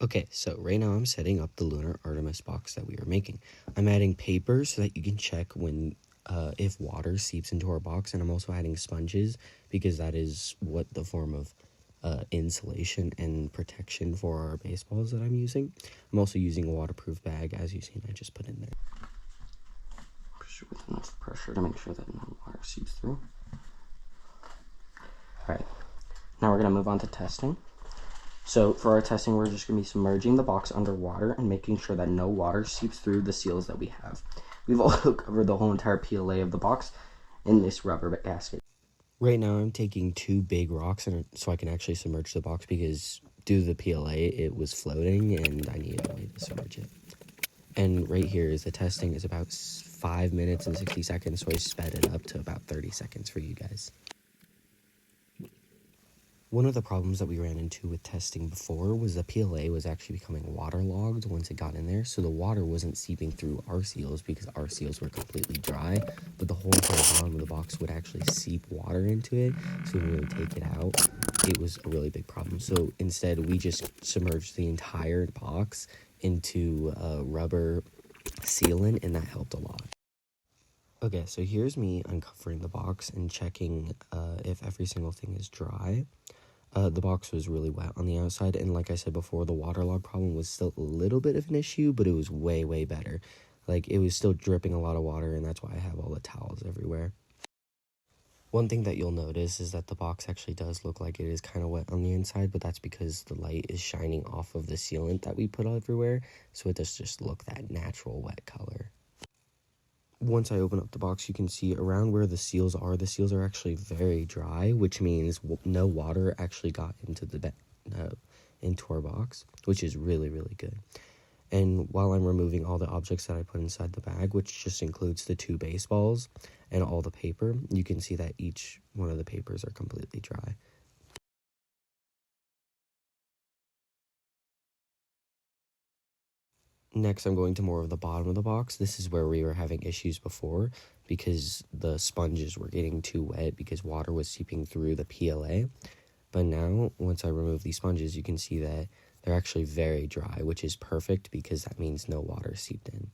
Okay, so right now I'm setting up the Lunar Artemis box that we are making. I'm adding paper so that you can check when if water seeps into our box, and I'm also adding sponges because that is what the form of insulation and protection for our baseballs that I'm using. I'm also using a waterproof bag, as you've seen I just put in there. Push it with enough pressure to make sure that no water seeps through. Alright, now we're going to move on to testing. So for our testing, we're just going to be submerging the box underwater and making sure that no water seeps through the seals that we have. We've also covered the whole entire PLA of the box in this rubber gasket. Right now I'm taking 2 big rocks so I can actually submerge the box because due to the PLA it was floating and I needed a way to submerge it. And right here is the testing is about 5 minutes and 60 seconds, so I sped it up to about 30 seconds for you guys. One of the problems that we ran into with testing before was the PLA was actually becoming waterlogged once it got in there, so the water wasn't seeping through our seals because our seals were completely dry, but the whole entire bottom of the box would actually seep water into it, so when we would take it out, it was a really big problem. So instead, we just submerged the entire box into rubber sealant, and that helped a lot. Okay, so here's me uncovering the box and checking if every single thing is dry. The box was really wet on the outside, and like I said before, the waterlog problem was still a little bit of an issue, but it was way, way better. Like, it was still dripping a lot of water, and that's why I have all the towels everywhere. One thing that you'll notice is that the box actually does look like it is kind of wet on the inside, but that's because the light is shining off of the sealant that we put everywhere, so it does just look that natural wet color. Once I open up the box, you can see around where the seals are actually very dry, which means no water actually got into into our box, which is really, really good. And while I'm removing all the objects that I put inside the bag, which just includes the 2 baseballs and all the paper, you can see that each one of the papers are completely dry. Next, I'm going to more of the bottom of the box. This is where we were having issues before because the sponges were getting too wet because water was seeping through the PLA. But now, once I remove these sponges, you can see that they're actually very dry, which is perfect because that means no water seeped in.